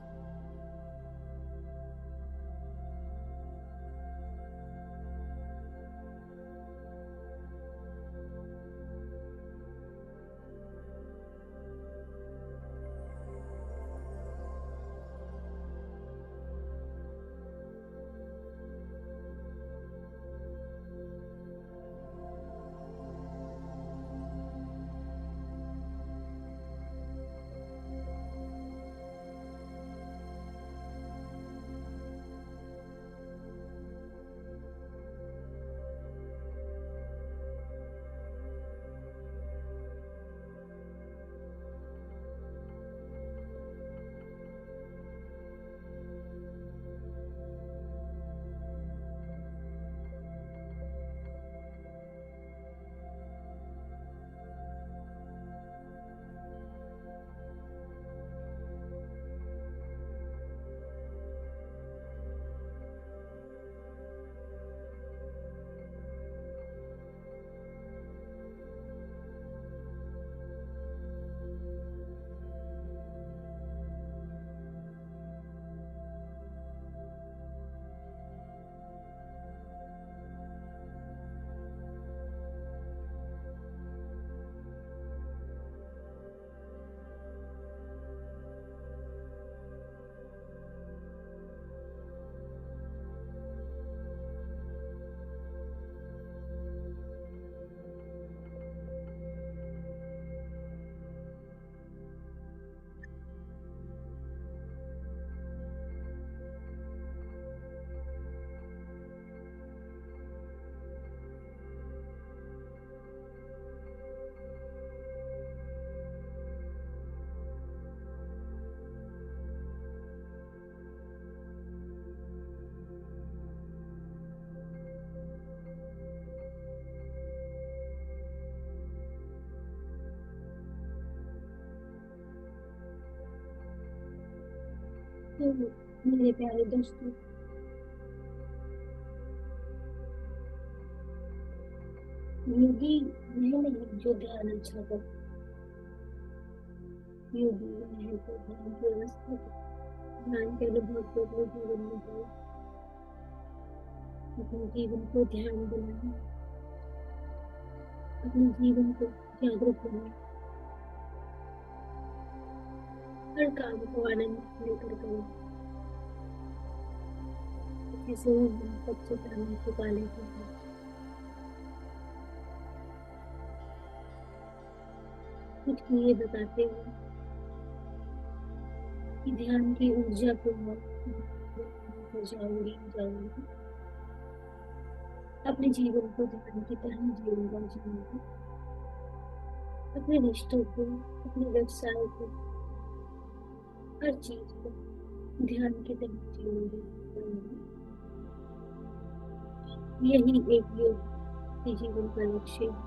तो मेरे प्यारे दोस्तों, योगी वह नहीं जो ध्यान अच्छा कर, योगी वह है जो ध्यान की अवस्था को, ध्यान के अनुभव को अपने जीवन में करे, अपने जीवन को ध्यान बनाए, अपने जीवन को जागरूक बनाए, हर काम को आनंद लेकर करें। जैसे ही हम सबसे पहले छुपा लेते हैं, कुछ ये बताते हैं कि ध्यान की ऊर्जा को जाऊंगी जाऊंगी, अपने जीवन को ध्यान की तरह जीऊंगा जीऊंगी, अपने रिश्तों को, अपने व्यवसाय को, हर चीज को ध्यान की तरह जीऊंगी जीऊंगी। यही एक योग के जीवन का लक्ष्य है।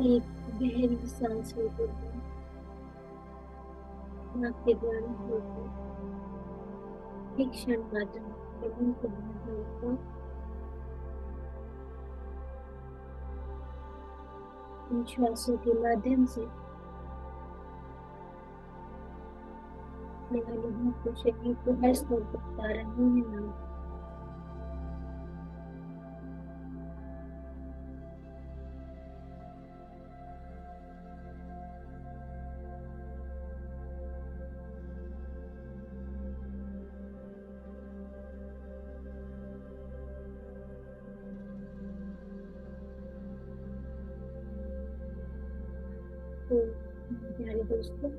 एक गहरी सांस लेकर नाक के द्वारा होकर एक क्षण मात्र मुंह को बंद रखकर इन श्वासों के माध्यम से अपने अनुभव को, शरीर को हर स्तर पर बता रहे हैं। तो प्यारे दोस्तों,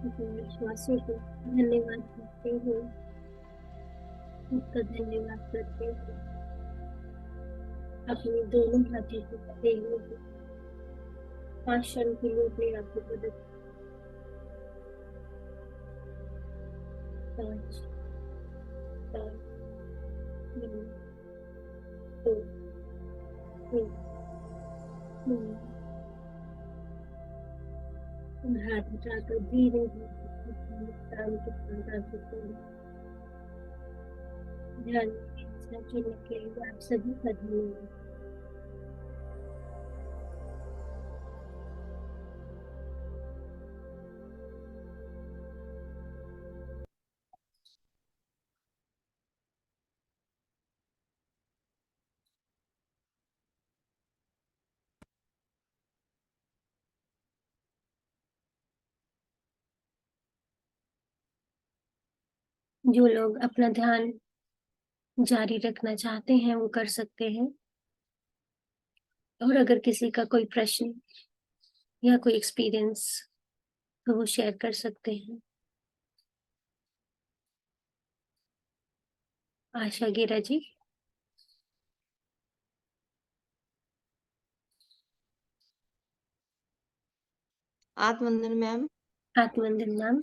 अपने श्वासों को धन्यवाद करते हुए, खुद का धन्यवाद करते हुए, अपने दोनों हाथों को हथेलियों को 5 क्षण के लिए अपने आप को मदद 5 4 3 2 1 हाथ उठाकर धीरे धीरे काम के साथ आगे बढ़ें। ध्यान चुनने के लिए आप सभी का धन्यवाद। जो लोग अपना ध्यान जारी रखना चाहते हैं वो कर सकते हैं, और अगर किसी का कोई प्रश्न या कोई एक्सपीरियंस तो वो शेयर कर सकते हैं। आशा गिरा जी। आत्मवंदन मैम। आत्मवंदन मैम।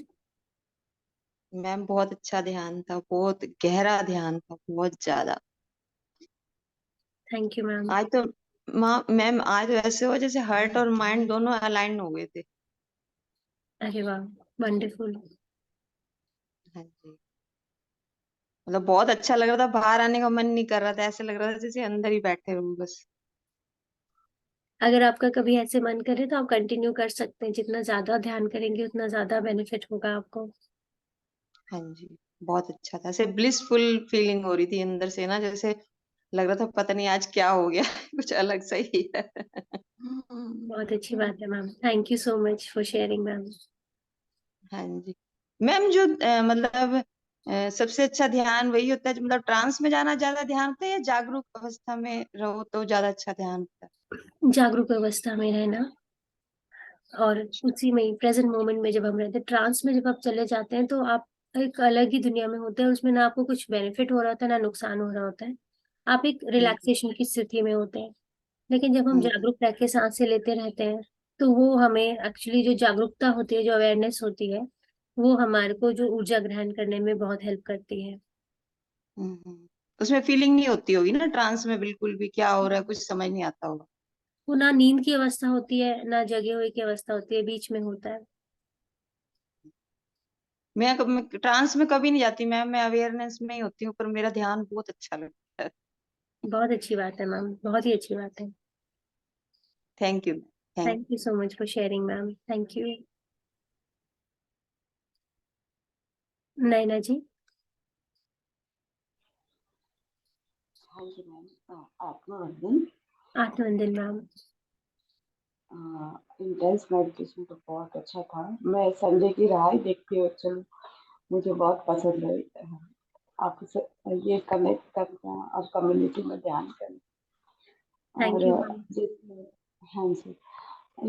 मैम बहुत अच्छा ध्यान था, बहुत गहरा ध्यान था, बहुत ज्यादा। Thank you ma'am. आज तो मैम आज तो ऐसे हो जैसे हार्ट और माइंड दोनों अलाइन हो गए थे। अरे वाह, वंडरफुल। हाँ जी, मतलब बहुत अच्छा लग रहा था, बाहर आने का मन नहीं कर रहा था, ऐसे लग रहा था जैसे अंदर ही बैठे रहूं बस। अगर आपका कभी ऐसे मन करे तो आप कंटिन्यू कर सकते हैं, जितना ज्यादा ध्यान करेंगे उतना ज्यादा बेनिफिट होगा आपको। हाँ जी, बहुत अच्छा था, ऐसे ब्लिसफुल फीलिंग हो रही थी अंदर से ना, जैसे लग रहा था पता नहीं आज क्या हो गया कुछ अलग सा ही है। बहुत अच्छी बात है ma'am, thank you so much for sharing ma'am. हाँ जी मैम, जो मतलब सबसे अच्छा ध्यान वही होता है, जो मतलब ट्रांस में जाना ज्यादा ध्यान होता है, या जागरूक अवस्था में रहो तो ज्यादा अच्छा ध्यान होता जागरूक अवस्था में रहना, और उसी में प्रेजेंट मोमेंट में जब हम रहते हैं, ट्रांस में जब आप चले जाते हैं तो आप एक अलग ही दुनिया में होते हैं। उसमें ना आपको कुछ बेनिफिट हो रहा होता है ना नुकसान हो रहा होता है, आप एक है? रिलैक्सेशन की स्थिति में होते हैं। लेकिन जब हम जागरूक रह के सांसें लेते रहते हैं तो वो हमें एक्चुअली जो जागरूकता होती है, जो अवेयरनेस होती है, वो हमारे को जो ऊर्जा ग्रहण करने में बहुत हेल्प करती है। उसमें फीलिंग नहीं होती होगी ना ट्रांस में, बिल्कुल भी क्या हो रहा है कुछ समझ नहीं आता होगा। वो ना नींद की अवस्था होती है, ना जगे हुए की अवस्था होती है, बीच में होता है। मैं ट्रांस में कभी नहीं जाती मैम, मैं अवेयरनेस में ही होती हूँ, पर मेरा ध्यान बहुत अच्छा लगता है। बहुत अच्छी बात है मैम, बहुत ही अच्छी बात है। Thank you. Thank thank you so much for sharing ma'am, thank you. Naina ji. हाँ जी मैम, आत्मवर्धन। आत्मवंदन मैम। इंटेंस मेडिटेशन तो बहुत अच्छा था। मैं संजय की राय देखती हूँ, चलो मुझे बहुत पसंद है। आपसे ये कनेक्ट करना और कम्युनिटी में ध्यान करना। थैंक यू और मैम। जिसमें, हाँ जी,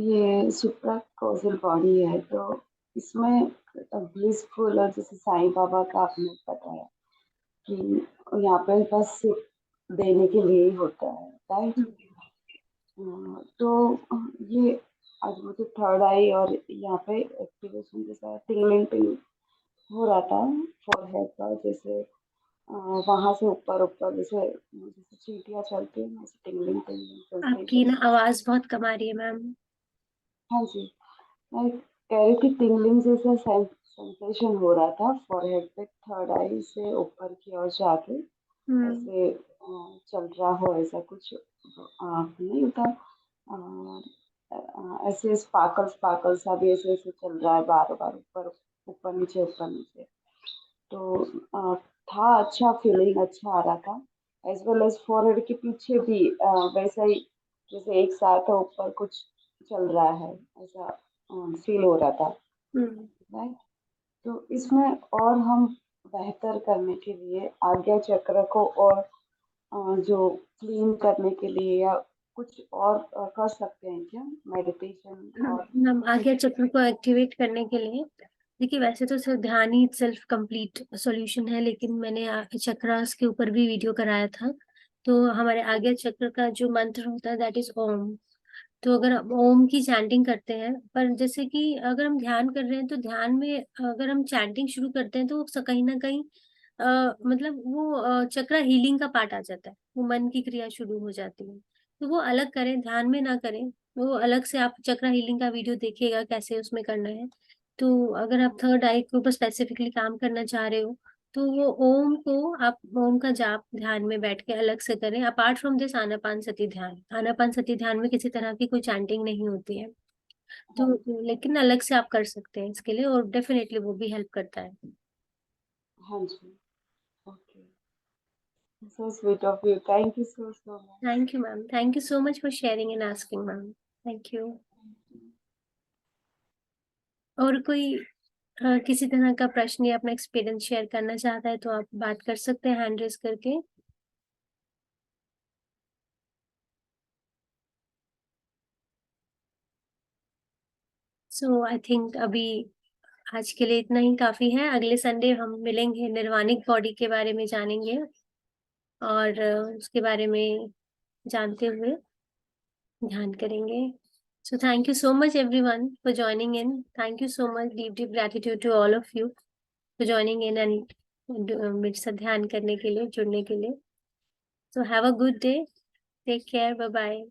ये सुप्रा कॉजल बॉडी है, तो इसमें ब्लिसफुल, और जैसे साईं बाबा का आपने बताया कि यहाँ पे बस सिर्फ देने के लिए ही होता है, राइट। तो ये आज मुझे थर्ड आई और यहाँ पे एक्टिवेशन जैसा टिंगलिंग हो रहा था फोरहेड पर, जैसे वहां से ऊपर ऊपर, जैसे जैसे चींटियां चलती है वैसे टिंगलिंग टिंगलिंग आपकी ना सेंसेशन। आवाज बहुत कम आ रही है मैम। हाँ जी, मैं कह रही थी टिंगलिंग जैसा सेंसेशन हो रहा था फोरहेड पे, थर्ड आई से ऊपर की ओर जाके हम्म। ऐसे चल रहा हो, ऐसा कुछ नहीं होता। ऐसे स्पार्कल स्पार्कल सा भी ऐसे ऐसे चल रहा है बार बार, ऊपर ऊपर नीचे। तो था अच्छा, फीलिंग अच्छा आ रहा था। एज वेल एज फॉरहेड के पीछे भी वैसा ही, जैसे एक साथ ऊपर कुछ चल रहा है, ऐसा फील हो रहा था, हम्म। राइट। तो इसमें और हम बेहतर करने के लिए आज्ञा चक्र को और जो क्लीन करने के लिए या कुछ और कर सकते हैं क्या, मेडिटेशन और? हम आज्ञा चक्र को एक्टिवेट करने के लिए, देखिए वैसे तो सिर्फ ध्यान ही सेल्फ कंप्लीट सॉल्यूशन है, लेकिन मैंने चक्रास के ऊपर भी वीडियो कराया था। तो हमारे आज्ञा चक्र का जो मंत्र होता है दैट इज ओम। तो अगर हम ओम की चैंटिंग करते हैं, पर जैसे कि अगर हम ध्यान कर रहे हैं तो ध्यान में अगर हम चैंटिंग शुरू करते हैं तो कहीं ना कहीं मतलब वो चक्रा हीलिंग का पार्ट आ जाता है, वो मन की क्रिया शुरू हो जाती है। तो वो अलग करें, ध्यान में ना करें। वो अलग से आप चक्रा हीलिंग का वीडियो देखिएगा कैसे उसमें करना है। तो अगर आप थर्ड आई के ऊपर स्पेसिफिकली काम करना चाह रहे हो तो वो ओम को आप ओम का जाप ध्यान में बैठ के अलग से करें, अपार्ट फ्रॉम दिस आनापान सती ध्यान। आनापान सती ध्यान में किसी तरह की कोई चैंटिंग नहीं होती है। हाँ तो लेकिन अलग से आप कर सकते हैं इसके लिए, और डेफिनेटली वो भी हेल्प करता है। हाँ जी, okay, so sweet of you, thank you so so much. Thank you ma'am, thank you so much for sharing and asking ma'am. Thank you. और कोई किसी तरह का प्रश्न या अपना एक्सपीरियंस शेयर करना चाहता है तो आप बात कर सकते हैं हैंड रेज करके। सो आई थिंक अभी आज के लिए इतना ही काफी है। अगले संडे हम मिलेंगे, निर्वाणिक बॉडी के बारे में जानेंगे और उसके बारे में जानते हुए ध्यान करेंगे। So thank you so much everyone for joining in. Thank you so much, deep deep gratitude to all of you for joining in and मेरे साथ ध्यान करने के लिए, जुड़ने के लिए। So have a good day, take care, bye bye.